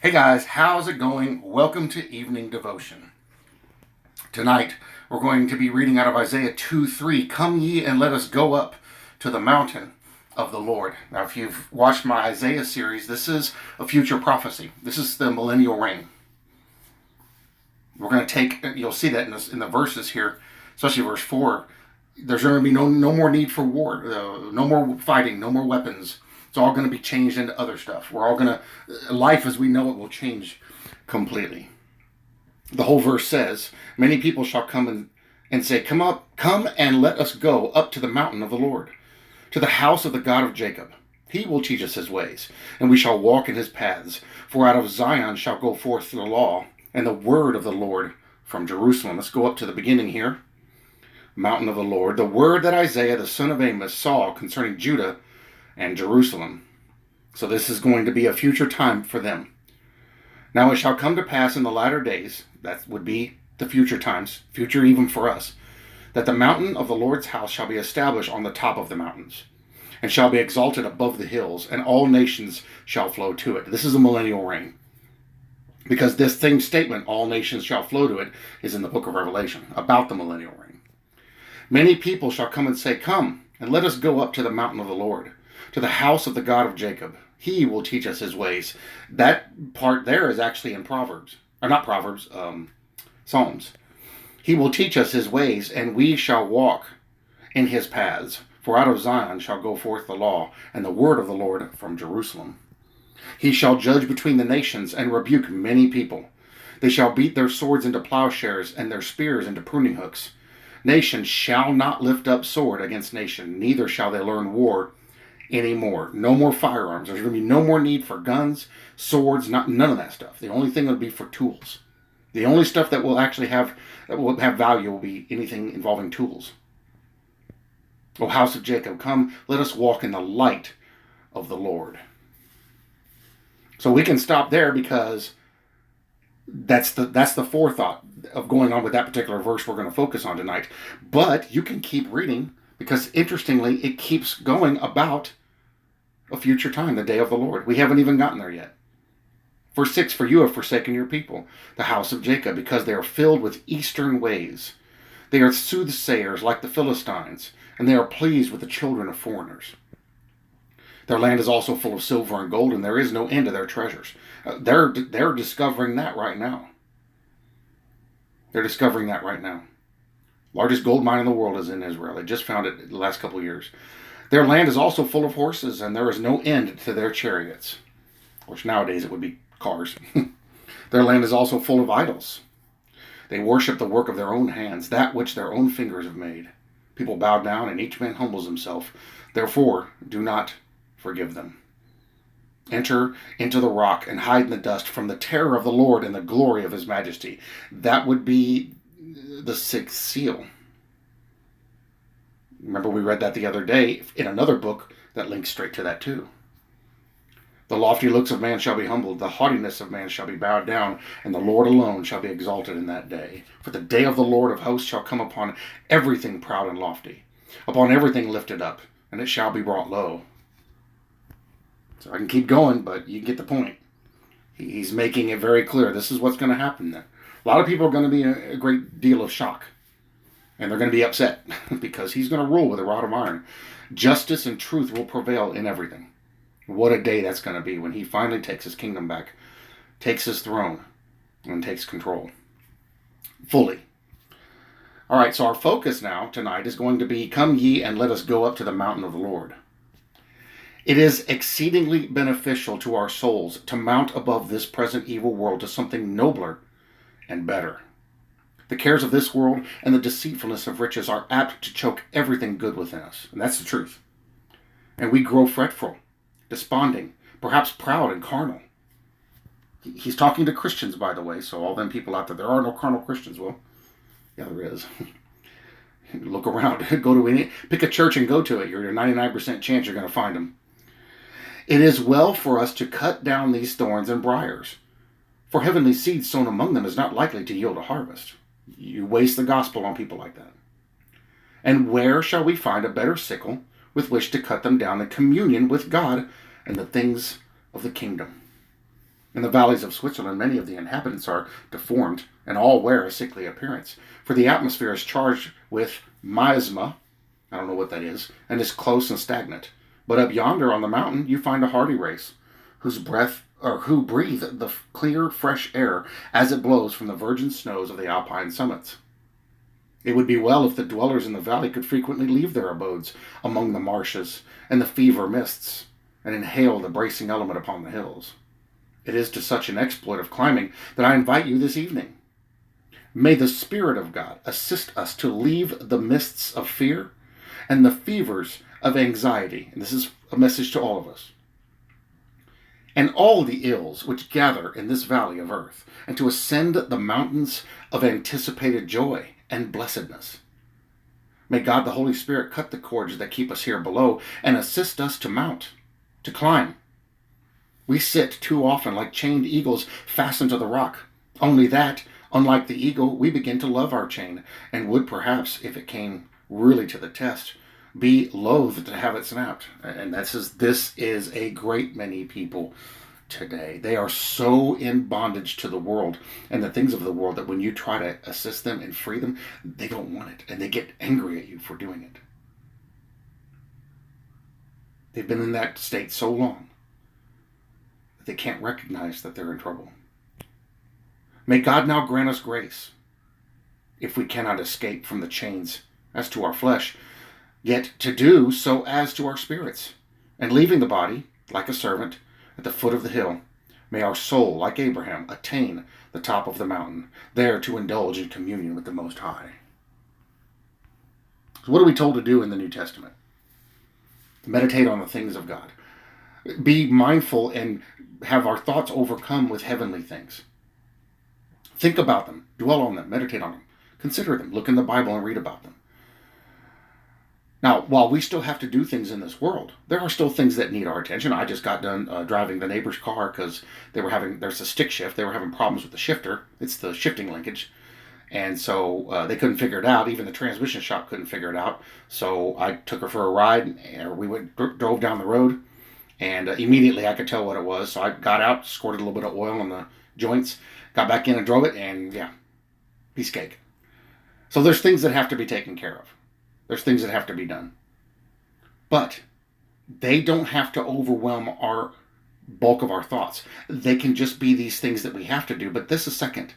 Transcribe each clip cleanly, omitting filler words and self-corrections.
Hey guys, how's it going? Welcome to Evening Devotion. Tonight, we're going to be reading out of Isaiah 2:3. Come ye and let us go up to the mountain of the Lord. Now, if you've watched my Isaiah series, this is a future prophecy. This is the millennial reign. We're going to you'll see that in the verses here, especially verse 4. There's going to be no more need for war, no more fighting, no more weapons. It's all going to be changed into other stuff. Life as we know it will change completely. The whole verse says, many people shall come and say, come and let us go up to the mountain of the Lord, to the house of the God of Jacob. He will teach us his ways, and we shall walk in his paths. For out of Zion shall go forth the law and the word of the Lord from Jerusalem. Let's go up to the beginning here. Mountain of the Lord, the word that Isaiah the son of Amos saw concerning Judah and Jerusalem. So this is going to be a future time for them. Now it shall come to pass in the latter days, that would be the future times, future even for us, that the mountain of the Lord's house shall be established on the top of the mountains, and shall be exalted above the hills, and all nations shall flow to it. This is the millennial reign. Because this same statement, all nations shall flow to it, is in the book of Revelation, about the millennial reign. Many people shall come and say, come, and let us go up to the mountain of the Lord, to the house of the God of Jacob. He will teach us his ways. That part there is actually in Proverbs. Or not Proverbs, Psalms. He will teach us his ways, and we shall walk in his paths. For out of Zion shall go forth the law, and the word of the Lord from Jerusalem. He shall judge between the nations, and rebuke many people. They shall beat their swords into plowshares, and their spears into pruning hooks. Nation shall not lift up sword against nation, neither shall they learn war anymore. No more firearms. There's going to be no more need for guns, swords, none of that stuff. The only thing will be for tools. The only stuff that will actually have value will be anything involving tools. O house of Jacob, come, let us walk in the light of the Lord. So we can stop there because that's the forethought of going on with that particular verse we're going to focus on tonight. But you can keep reading because, interestingly, it keeps going about a future time, the day of the Lord. We haven't even gotten there yet. Verse 6, for you have forsaken your people, the house of Jacob, because they are filled with eastern ways. They are soothsayers like the Philistines, and they are pleased with the children of foreigners. Their land is also full of silver and gold, and there is no end to their treasures. They're discovering that right now. They're discovering that right now. Largest gold mine in the world is in Israel. They just found it in the last couple of years. Their land is also full of horses, and there is no end to their chariots. Which nowadays it would be cars. Their land is also full of idols. They worship the work of their own hands, that which their own fingers have made. People bow down, and each man humbles himself. Therefore, do not forgive them. Enter into the rock and hide in the dust from the terror of the Lord and the glory of his majesty. That would be the sixth seal. Remember, we read that the other day in another book that links straight to that too. The lofty looks of man shall be humbled, the haughtiness of man shall be bowed down, and the Lord alone shall be exalted in that day. For the day of the Lord of hosts shall come upon everything proud and lofty, upon everything lifted up, and it shall be brought low. So I can keep going, but you get the point. He's making it very clear. This is what's going to happen there. A lot of people are going to be in a great deal of shock. And they're going to be upset because he's going to rule with a rod of iron. Justice and truth will prevail in everything. What a day that's going to be when he finally takes his kingdom back, takes his throne, and takes control. Fully. All right, so our focus now tonight is going to be, come ye and let us go up to the mountain of the Lord. It is exceedingly beneficial to our souls to mount above this present evil world to something nobler and better. The cares of this world and the deceitfulness of riches are apt to choke everything good within us. And that's the truth. And we grow fretful, desponding, perhaps proud and carnal. He's talking to Christians, by the way, so all them people out there are no carnal Christians. Well, yeah, there is. Look around. Pick a church and go to it. You're a 99% chance you're going to find them. It is well for us to cut down these thorns and briars, for heavenly seed sown among them is not likely to yield a harvest. You waste the gospel on people like that. And where shall we find a better sickle with which to cut them down than communion with God and the things of the kingdom? In the valleys of Switzerland, many of the inhabitants are deformed and all wear a sickly appearance, for the atmosphere is charged with miasma, I don't know what that is, and is close and stagnant. But up yonder on the mountain you find a hardy race, who breathe the clear, fresh air as it blows from the virgin snows of the alpine summits. It would be well if the dwellers in the valley could frequently leave their abodes among the marshes and the fever mists, and inhale the bracing element upon the hills. It is to such an exploit of climbing that I invite you this evening. May the Spirit of God assist us to leave the mists of fear and the fevers of anxiety, and this is a message to all of us, and all the ills which gather in this valley of earth, and to ascend the mountains of anticipated joy and blessedness. May God the Holy Spirit cut the cords that keep us here below and assist us to mount, to climb. We sit too often like chained eagles fastened to the rock, only that, unlike the eagle, we begin to love our chain, and would perhaps, if it came really to the test, be loath to have it snapped. And this is a great many people today. They are so in bondage to the world and the things of the world that when you try to assist them and free them, they don't want it, and they get angry at you for doing it. They've been in that state so long that they can't recognize that they're in trouble. May God now grant us grace, if we cannot escape from the chains as to our flesh, yet to do so as to our spirits. And leaving the body, like a servant, at the foot of the hill, may our soul, like Abraham, attain the top of the mountain, there to indulge in communion with the Most High. So what are we told to do in the New Testament? Meditate on the things of God. Be mindful and have our thoughts overcome with heavenly things. Think about them, dwell on them, meditate on them, consider them, look in the Bible and read about them. Now, while we still have to do things in this world, there are still things that need our attention. I just got done driving the neighbor's car because there's a stick shift. They were having problems with the shifter. It's the shifting linkage. And so they couldn't figure it out. Even the transmission shop couldn't figure it out. So I took her for a ride, and we drove down the road, and immediately I could tell what it was. So I got out, squirted a little bit of oil on the joints, got back in and drove it, and yeah, piece of cake. So there's things that have to be taken care of. There's things that have to be done. But they don't have to overwhelm our bulk of our thoughts. They can just be these things that we have to do, but this is second.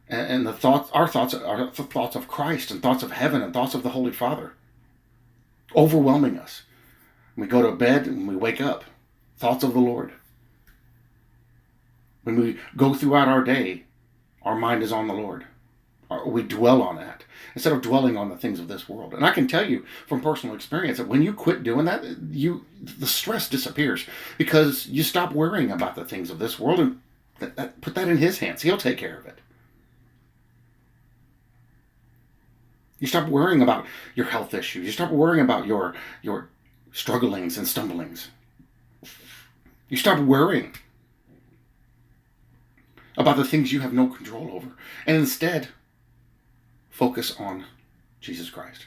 And our thoughts are the thoughts of Christ and thoughts of heaven and thoughts of the Holy Father, overwhelming us. We go to bed and we wake up, thoughts of the Lord. When we go throughout our day, our mind is on the Lord. We dwell on that instead of dwelling on the things of this world. And I can tell you from personal experience that when you quit doing that, the stress disappears because you stop worrying about the things of this world and put that in His hands. He'll take care of it. You stop worrying about your health issues. You stop worrying about your strugglings and stumblings. You stop worrying about the things you have no control over. And instead, focus on Jesus Christ.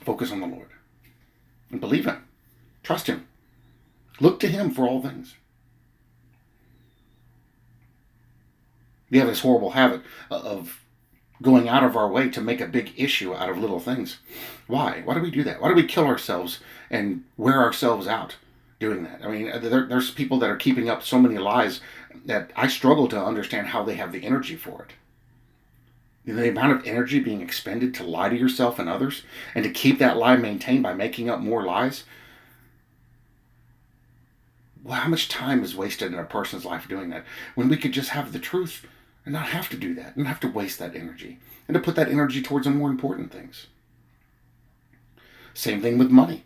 Focus on the Lord. And believe Him. Trust Him. Look to Him for all things. We have this horrible habit of going out of our way to make a big issue out of little things. Why? Why do we do that? Why do we kill ourselves and wear ourselves out doing that? I mean, there's people that are keeping up so many lies that I struggle to understand how they have the energy for it. The amount of energy being expended to lie to yourself and others, and to keep that lie maintained by making up more lies. Well, how much time is wasted in a person's life doing that when we could just have the truth and not have to do that, and not have to waste that energy, and to put that energy towards the more important things. Same thing with money.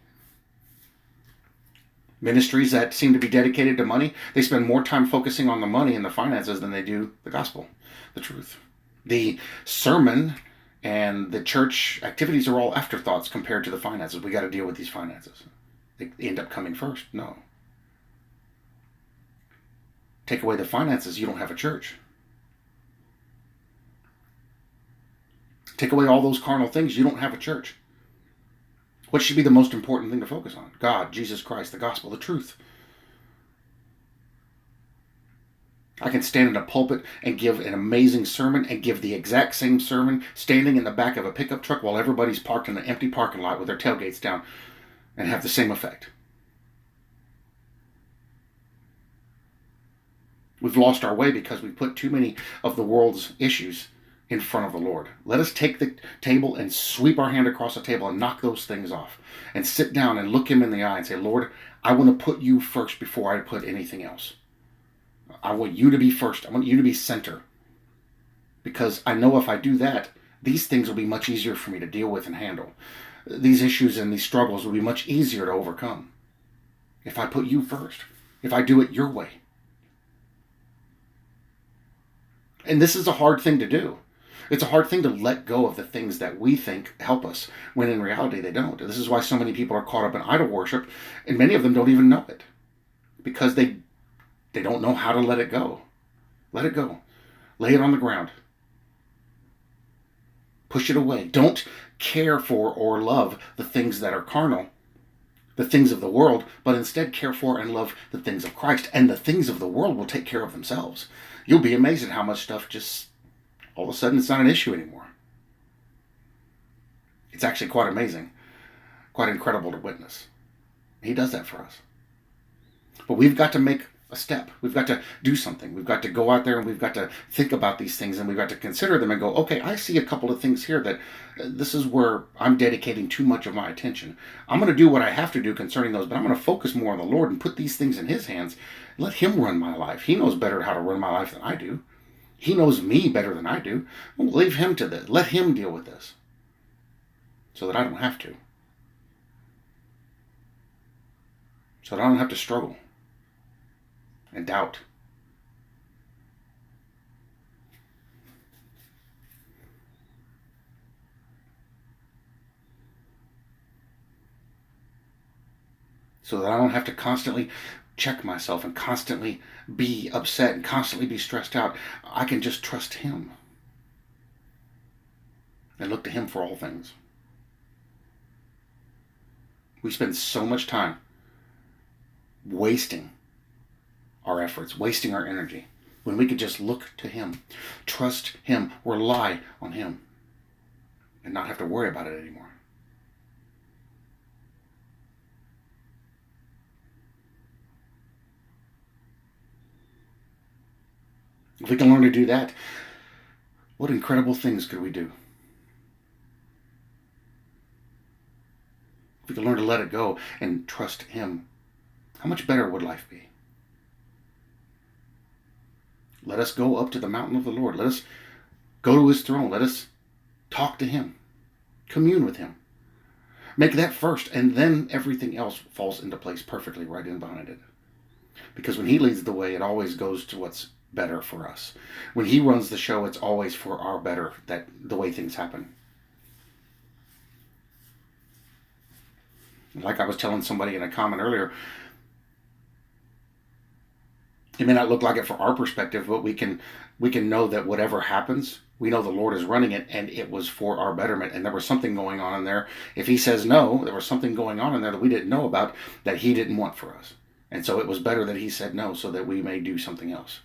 Ministries that seem to be dedicated to money, they spend more time focusing on the money and the finances than they do the gospel, the truth. The sermon and the church activities are all afterthoughts compared to the finances. We got to deal with these finances. They end up coming first. No. Take away the finances, you don't have a church. Take away all those carnal things, you don't have a church. What should be the most important thing to focus on? God, Jesus Christ, the gospel, the truth. I can stand in a pulpit and give an amazing sermon and give the exact same sermon standing in the back of a pickup truck while everybody's parked in an empty parking lot with their tailgates down and have the same effect. We've lost our way because we put too many of the world's issues in front of the Lord. Let us take the table and sweep our hand across the table and knock those things off and sit down and look him in the eye and say, Lord, I want to put you first before I put anything else. I want you to be first. I want you to be center. Because I know if I do that, these things will be much easier for me to deal with and handle. These issues and these struggles will be much easier to overcome if I put you first, if I do it your way. And this is a hard thing to do. It's a hard thing to let go of the things that we think help us, when in reality they don't. This is why so many people are caught up in idol worship, and many of them don't even know it. Because they don't know how to let it go. Let it go. Lay it on the ground. Push it away. Don't care for or love the things that are carnal, the things of the world, but instead care for and love the things of Christ. And the things of the world will take care of themselves. You'll be amazed at how much stuff just, all of a sudden, it's not an issue anymore. It's actually quite amazing, quite incredible to witness. He does that for us. But we've got to make a step. We've got to do something. We've got to go out there and we've got to think about these things and we've got to consider them and go, okay, I see a couple of things here that this is where I'm dedicating too much of my attention. I'm going to do what I have to do concerning those, but I'm going to focus more on the Lord and put these things in his hands. Let him run my life. He knows better how to run my life than I do. He knows me better than I do. Well, leave him to this. Let him deal with this so that I don't have to. So that I don't have to struggle and doubt. So that I don't have to constantly check myself and constantly be upset and constantly be stressed out. I can just trust him and look to him for all things. We spend so much time wasting our efforts, wasting our energy, when we could just look to him, trust him, rely on him, and not have to worry about it anymore. If we can learn to do that, what incredible things could we do? If we could learn to let it go and trust him, how much better would life be? Let us go up to the mountain of the Lord. Let us go to his throne. Let us talk to him. Commune with him. Make that first, and then everything else falls into place perfectly right in behind it. Because when he leads the way, it always goes to what's better for us. When he runs the show, it's always for our better, that the way things happen. Like I was telling somebody in a comment earlier, it may not look like it from our perspective, but we can know that whatever happens, we know the Lord is running it, and it was for our betterment. And there was something going on in there. If he says no, there was something going on in there that we didn't know about, that he didn't want for us. And so it was better that he said no, so that we may do something else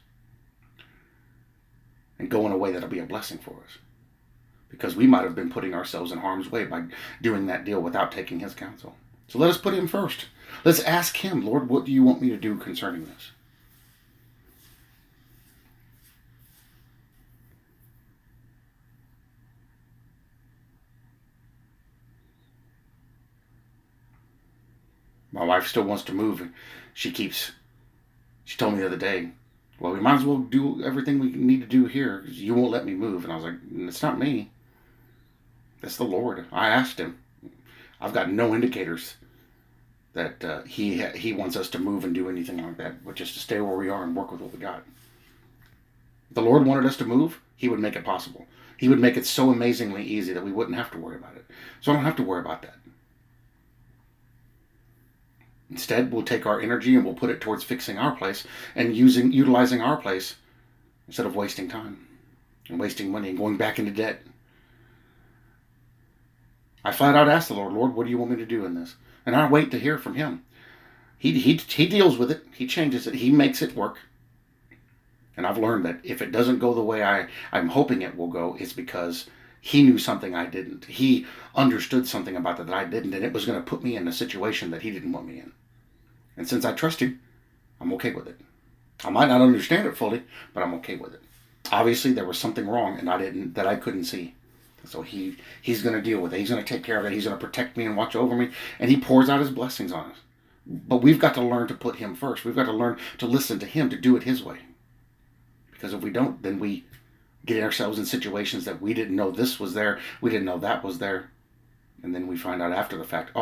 and go in a way that'll be a blessing for us. Because we might have been putting ourselves in harm's way by doing that deal without taking his counsel. So let us put him first. Let's ask him, Lord, what do you want me to do concerning this? My wife still wants to move. She told me the other day, well, we might as well do everything we need to do here because you won't let me move. And I was like, it's not me. That's the Lord. I asked him. I've got no indicators that he wants us to move and do anything like that, but just to stay where we are and work with what we got. If the Lord wanted us to move, he would make it possible. He would make it so amazingly easy that we wouldn't have to worry about it. So I don't have to worry about that. Instead, we'll take our energy and we'll put it towards fixing our place and utilizing our place instead of wasting time and wasting money and going back into debt. I flat out ask the Lord, what do you want me to do in this? And I wait to hear from him. He deals with it. He changes it. He makes it work. And I've learned that if it doesn't go the way I'm hoping it will go, it's because he knew something I didn't. He understood something about that I didn't, and it was going to put me in a situation that he didn't want me in. And since I trust him, I'm okay with it. I might not understand it fully, but I'm okay with it. Obviously, there was something wrong, and I couldn't see. So he's going to deal with it. He's going to take care of it. He's going to protect me and watch over me, and he pours out his blessings on us. But we've got to learn to put him first. We've got to learn to listen to him, to do it his way. Because if we don't, then we get ourselves in situations that we didn't know this was there, we didn't know that was there, and then we find out after the fact,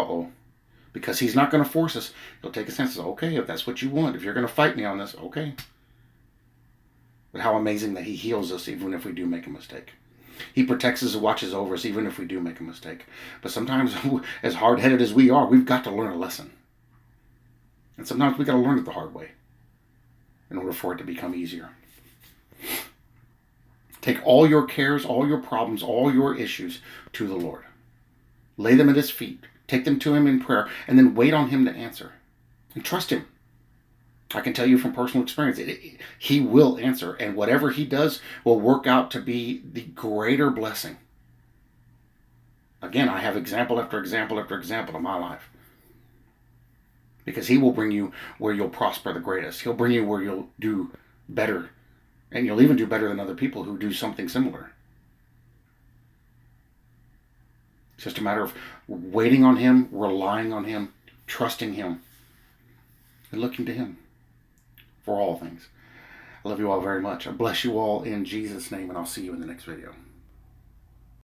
because he's not going to force us. He'll take a sense of, okay, if that's what you want, if you're going to fight me on this, okay. But how amazing that he heals us even if we do make a mistake. He protects us and watches over us even if we do make a mistake. But sometimes, as hard-headed as we are, we've got to learn a lesson. And sometimes we've got to learn it the hard way in order for it to become easier. Take all your cares, all your problems, all your issues to the Lord. Lay them at his feet. Take them to him in prayer, and then wait on him to answer. And trust him. I can tell you from personal experience, he will answer, and whatever he does will work out to be the greater blessing. Again, I have example after example after example in my life. Because he will bring you where you'll prosper the greatest. He'll bring you where you'll do better. And you'll even do better than other people who do something similar. It's just a matter of waiting on him, relying on him, trusting him, and looking to him for all things. I love you all very much. I bless you all in Jesus' name, and I'll see you in the next video.